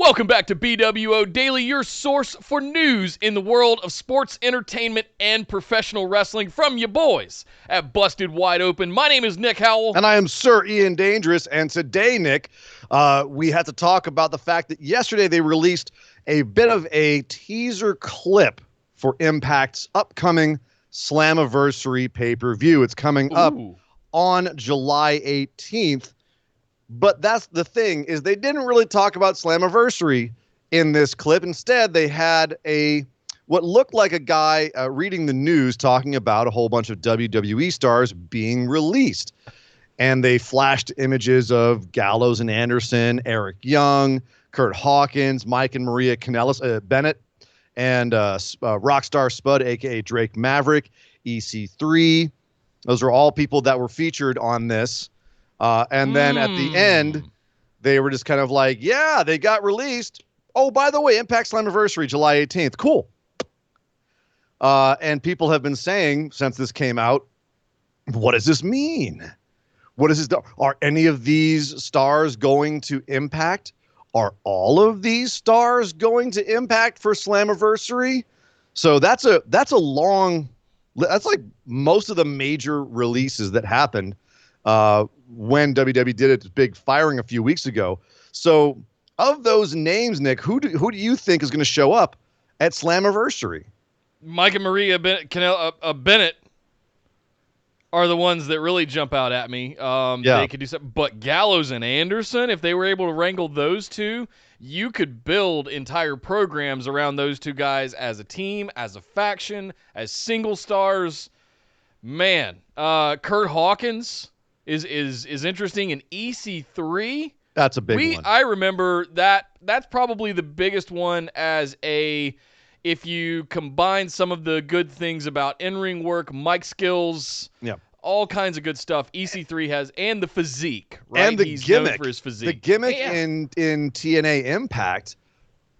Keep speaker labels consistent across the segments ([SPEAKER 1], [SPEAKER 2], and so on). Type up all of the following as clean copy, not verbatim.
[SPEAKER 1] Welcome back to BWO Daily, your source for news in the world of sports, entertainment, and professional wrestling from your boys at Busted Wide Open. My name is Nick Howell.
[SPEAKER 2] And I am Sir Ian Dangerous. And today, Nick, we had to talk about the fact that yesterday they released a bit of a teaser clip for Impact's upcoming Slammiversary pay-per-view. It's coming up on July 18th. But that's the thing, is they didn't really talk about Slammiversary in this clip. Instead, they had what looked like a guy reading the news talking about a whole bunch of WWE stars being released. And they flashed images of Gallows and Anderson, Eric Young, Kurt Hawkins, Mike and Maria Kanellis, Bennett, and Rockstar Spud, a.k.a. Drake Maverick, EC3. Those are all people that were featured on this. And then at the end, they were just kind of like, yeah, they got released. Oh, by the way, Impact Slammiversary, July 18th. Cool. And people have been saying since this came out, what does this mean? What is this? Are any of these stars going to Impact? Are all of these stars going to Impact for Slammiversary? So that's like most of the major releases that happened when WWE did its big firing a few weeks ago. So of those names, Nick, who do you think is going to show up at Slammiversary?
[SPEAKER 1] Mike and Maria Bennett are the ones that really jump out at me. They could do something. But Gallows and Anderson, if they were able to wrangle those two, you could build entire programs around those two guys as a team, as a faction, as single stars. Man, Kurt Hawkins is interesting. And EC3,
[SPEAKER 2] that's a big one.
[SPEAKER 1] I remember that's probably the biggest one if you combine some of the good things about in-ring work, mic skills, all kinds of good stuff. EC3 has, and the physique, right?
[SPEAKER 2] And the
[SPEAKER 1] He's
[SPEAKER 2] gimmick.
[SPEAKER 1] known for his physique.
[SPEAKER 2] The gimmick in TNA Impact,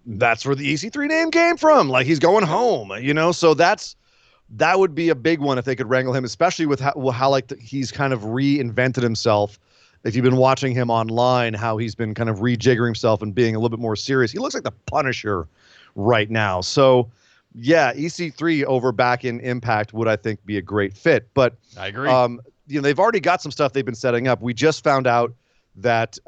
[SPEAKER 2] that's where the EC3 name came from. Like, he's going home, so that would be a big one if they could wrangle him, especially with how he's kind of reinvented himself. If you've been watching him online, how he's been kind of rejiggering himself and being a little bit more serious. He looks like the Punisher right now. So, yeah, EC3 over back in Impact would, I think, be a great fit. But
[SPEAKER 1] I agree.
[SPEAKER 2] They've already got some stuff they've been setting up. We just found out that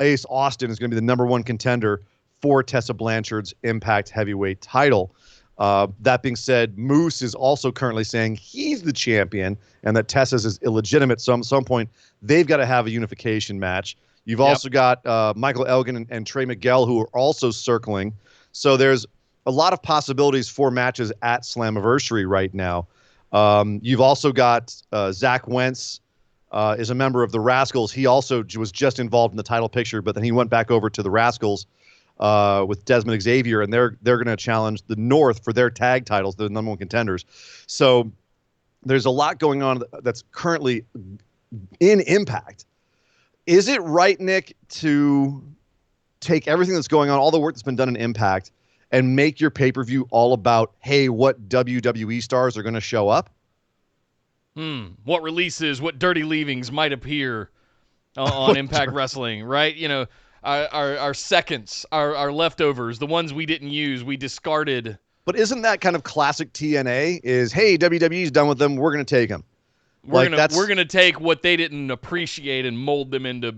[SPEAKER 2] Ace Austin is going to be the #1 contender for Tessa Blanchard's Impact Heavyweight title. That being said, Moose is also currently saying he's the champion and that Tessa's is illegitimate. So at some point, they've got to have a unification match. You've also got Michael Elgin and Trey Miguel, who are also circling. So there's a lot of possibilities for matches at Slammiversary right now. You've also got Zach Wentz is a member of the Rascals. He also was just involved in the title picture, but then he went back over to the Rascals with Desmond Xavier, and they're going to challenge the North for their tag titles, the #1 contenders. So there's a lot going on that's currently in Impact. Is it right, Nick, to take everything that's going on, all the work that's been done in Impact, and make your pay-per-view all about, hey, what WWE stars are going to show up?
[SPEAKER 1] What releases, what dirty leavings might appear on Impact Wrestling, right? Our seconds, our leftovers, the ones we didn't use, we discarded.
[SPEAKER 2] But isn't that kind of classic TNA is, hey, WWE's done with them, we're going to take them.
[SPEAKER 1] We're gonna take what they didn't appreciate and mold them into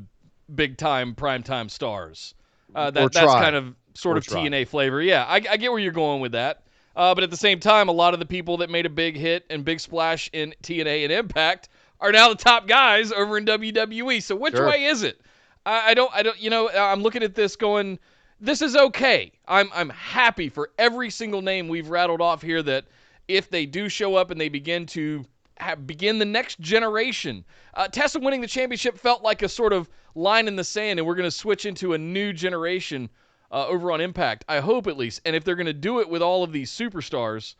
[SPEAKER 1] big-time, prime-time stars. That's kind of sort of TNA flavor. Yeah, I get where you're going with that. But at the same time, a lot of the people that made a big hit and big splash in TNA and Impact are now the top guys over in WWE. So which way is it? I don't. I'm looking at this going, this is okay. I'm happy for every single name we've rattled off here that if they do show up and they begin to begin the next generation. Tessa winning the championship felt like a sort of line in the sand, and we're going to switch into a new generation over on Impact. I hope at least. And if they're going to do it with all of these superstars,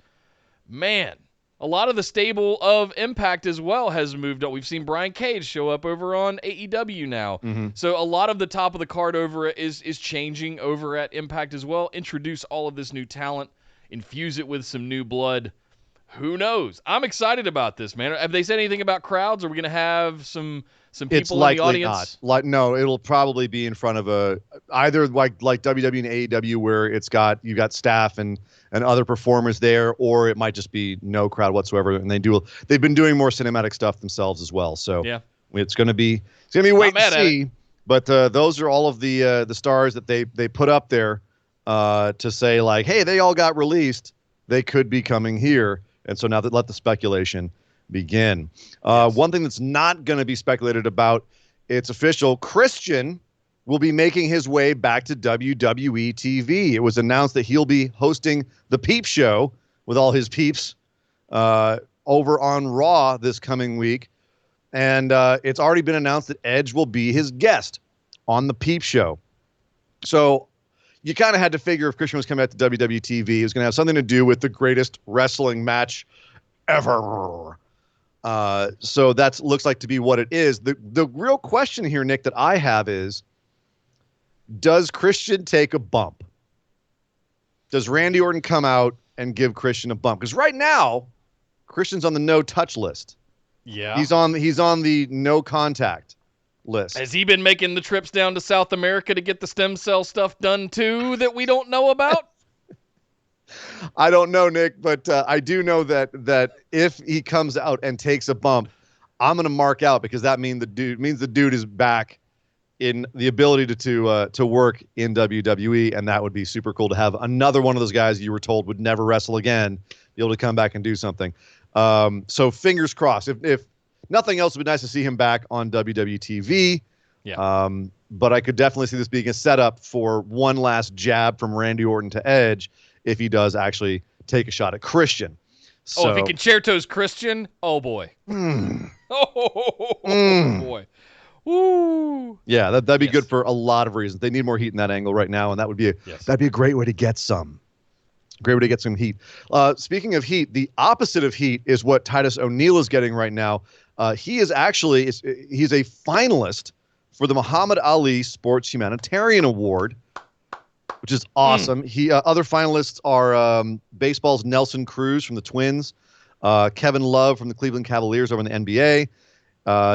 [SPEAKER 1] man, a lot of the stable of Impact as well has moved up. We've seen Brian Cage show up over on AEW now. Mm-hmm. So a lot of the top of the card over is changing over at Impact as well. Introduce all of this new talent, infuse it with some new blood. Who knows? I'm excited about this, man. Have they said anything about crowds? Are we going to have some some people
[SPEAKER 2] likely
[SPEAKER 1] in the audience?
[SPEAKER 2] Not. No, it'll probably be in front of either like WWE and AEW, where you've got staff and other performers there, or it might just be no crowd whatsoever. And they've been doing more cinematic stuff themselves as well. So
[SPEAKER 1] yeah,
[SPEAKER 2] it's gonna be wait and see. But those are all of the stars that they put up there to say, like, hey, they all got released. They could be coming here. And so now let the speculation begin.
[SPEAKER 1] Yes.
[SPEAKER 2] One thing that's not going to be speculated about, it's official. Christian will be making his way back to WWE TV. It was announced that he'll be hosting the Peep Show with all his peeps over on Raw this coming week. And it's already been announced that Edge will be his guest on the Peep Show. So you kind of had to figure if Christian was coming back to WWE TV, it was going to have something to do with the greatest wrestling match ever. So that looks like to be what it is. The real question here, Nick, that I have is, does Christian take a bump? Does Randy Orton come out and give Christian a bump? Because right now, Christian's on the no-touch list.
[SPEAKER 1] Yeah.
[SPEAKER 2] He's on the no contact list.
[SPEAKER 1] Has he been making the trips down to South America to get the stem cell stuff done too that we don't know about?
[SPEAKER 2] I don't know, Nick, but I do know that if he comes out and takes a bump, I'm going to mark out, because that means the dude is back in the ability to work in WWE, and that would be super cool to have another one of those guys you were told would never wrestle again be able to come back and do something. So fingers crossed. If nothing else, it would be nice to see him back on WWE TV.
[SPEAKER 1] Yeah.
[SPEAKER 2] But I could definitely see this being a setup for one last jab from Randy Orton to Edge if he does actually take a shot at Christian. So,
[SPEAKER 1] if he concertos Christian, oh boy. Boy. Woo.
[SPEAKER 2] Yeah, that'd be good for a lot of reasons. They need more heat in that angle right now, and that'd be a great way to get some. Great way to get some heat. Speaking of heat, the opposite of heat is what Titus O'Neil is getting right now. He's a finalist for the Muhammad Ali Sports Humanitarian Award, which is awesome. Other finalists are baseball's Nelson Cruz from the Twins, Kevin Love from the Cleveland Cavaliers over in the NBA,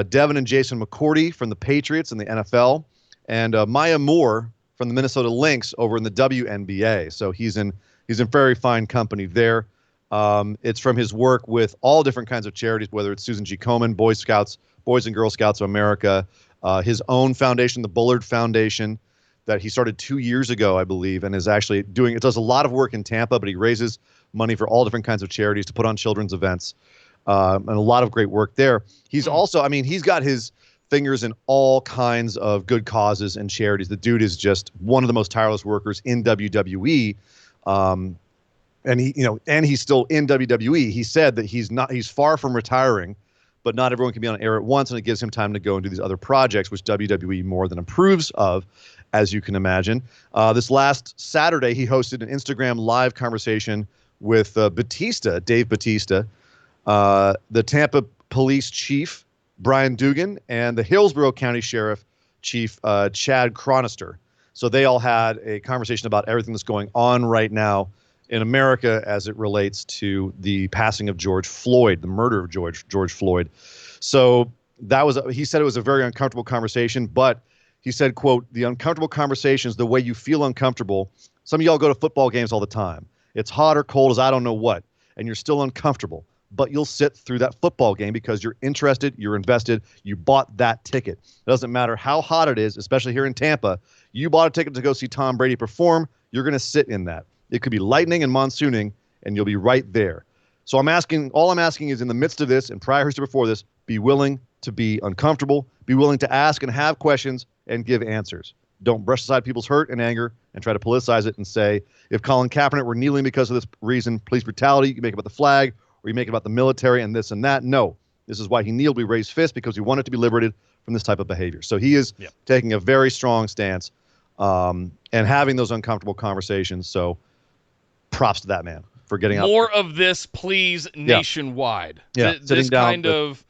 [SPEAKER 2] Devin and Jason McCourty from the Patriots in the NFL, and Maya Moore from the Minnesota Lynx over in the WNBA. So he's in very fine company there. It's from his work with all different kinds of charities, whether it's Susan G. Komen, Boys and Girl Scouts of America, his own foundation, the Bullard Foundation, that he started 2 years ago, I believe, and is actually it does a lot of work in Tampa, but he raises money for all different kinds of charities to put on children's events, and a lot of great work there. He's also, he's got his fingers in all kinds of good causes and charities. The dude is just one of the most tireless workers in WWE. And he's still in WWE. He said that he's far from retiring, but not everyone can be on air at once, and it gives him time to go and do these other projects, which WWE more than approves of, as you can imagine. This last Saturday, he hosted an Instagram live conversation with Dave Batista, the Tampa Police Chief, Brian Dugan, and the Hillsborough County Sheriff Chief, Chad Chronister. So they all had a conversation about everything that's going on right now in America as it relates to the passing of George Floyd, the murder of George Floyd. So he said it was a very uncomfortable conversation, but he said, quote, "The uncomfortable conversation is the way you feel uncomfortable. Some of y'all go to football games all the time. It's hot or cold as I don't know what, and you're still uncomfortable. But you'll sit through that football game because you're interested, you're invested, you bought that ticket. It doesn't matter how hot it is, especially here in Tampa. You bought a ticket to go see Tom Brady perform. You're going to sit in that. It could be lightning and monsooning, and you'll be right there. So all I'm asking is, in the midst of this and prior history before this, be willing to be uncomfortable, be willing to ask and have questions and give answers. Don't brush aside people's hurt and anger and try to politicize it and say, if Colin Kaepernick were kneeling because of this reason, police brutality, you make it about the flag, or you make it about the military and this and that. No, this is why he kneeled. We raised fists because we wanted to be liberated from this type of behavior. So he is taking a very strong stance and having those uncomfortable conversations. So props to that man for getting out.
[SPEAKER 1] More of this, please, nationwide.
[SPEAKER 2] Yeah,
[SPEAKER 1] this kind of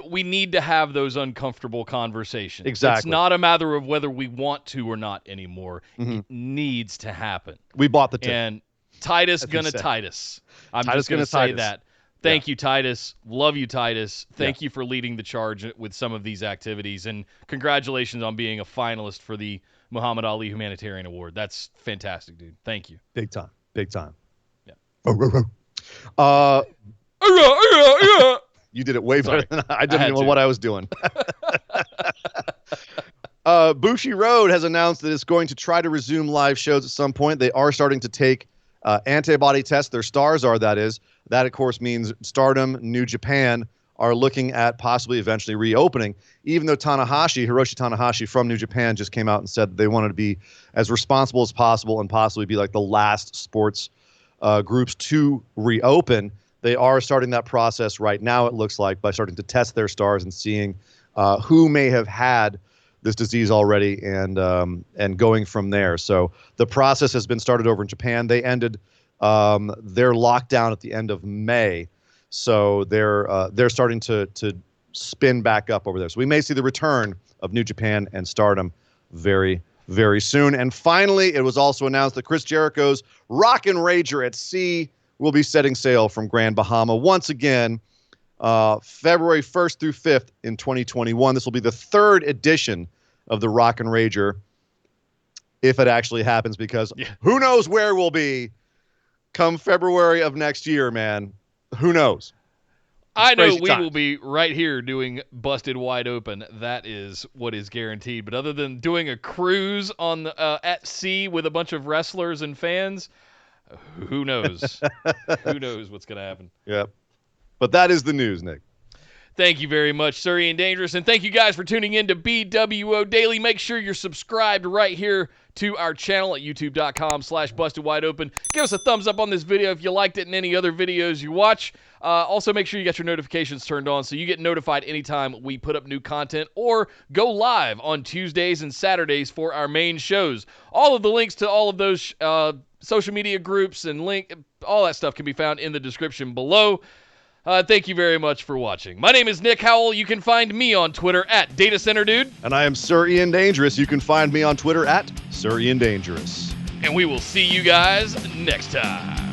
[SPEAKER 1] we need to have those uncomfortable conversations.
[SPEAKER 2] Exactly.
[SPEAKER 1] It's not a matter of whether we want to or not anymore. It needs to happen.
[SPEAKER 2] We bought the ticket.
[SPEAKER 1] And Titus gonna Titus. I'm just gonna say that. Thank you, Titus. Love you, Titus. Thank you for leading the charge with some of these activities, and congratulations on being a finalist for the Muhammad Ali Humanitarian Award. That's fantastic, dude. Thank you.
[SPEAKER 2] Big time. Big time.
[SPEAKER 1] Yeah.
[SPEAKER 2] You did it way better than I didn't know what I was doing. Bushi Road has announced that it's going to try to resume live shows at some point. They are starting to take antibody tests. Their stars are, that is. That, of course, means Stardom, New Japan are looking at possibly eventually reopening, even though Hiroshi Tanahashi from New Japan just came out and said that they wanted to be as responsible as possible and possibly be like the last sports groups to reopen. They are starting that process right now, it looks like, by starting to test their stars and seeing who may have had this disease already and going from there. So the process has been started over in Japan. They ended their lockdown at the end of May. So they're starting to spin back up over there. So we may see the return of New Japan and Stardom very, very soon. And finally, it was also announced that Chris Jericho's Rockin' Rager at Sea will be setting sail from Grand Bahama once again, February 1st through 5th in 2021. This will be the third edition of the Rockin' Rager, if it actually happens, because who knows where we'll be come February of next year, man. Who knows?
[SPEAKER 1] I know we will be right here doing Busted Wide Open. That is what is guaranteed. But other than doing a cruise on the, at sea with a bunch of wrestlers and fans, who knows? Who knows what's going to happen?
[SPEAKER 2] Yep. But that is the news, Nick.
[SPEAKER 1] Thank you very much, Surrey and Dangerous. And thank you guys for tuning in to BWO Daily. Make sure you're subscribed right here to our channel at youtube.com/bustedwideopen. Give us a thumbs up on this video if you liked it and any other videos you watch. Also, make sure you got your notifications turned on so you get notified anytime we put up new content or go live on Tuesdays and Saturdays for our main shows. All of the links to all of those social media groups and all that stuff can be found in the description below. Thank you very much for watching. My name is Nick Howell. You can find me on Twitter at DataCenterDude.
[SPEAKER 2] And I am Sir Ian Dangerous. You can find me on Twitter at Sir Ian Dangerous.
[SPEAKER 1] And we will see you guys next time.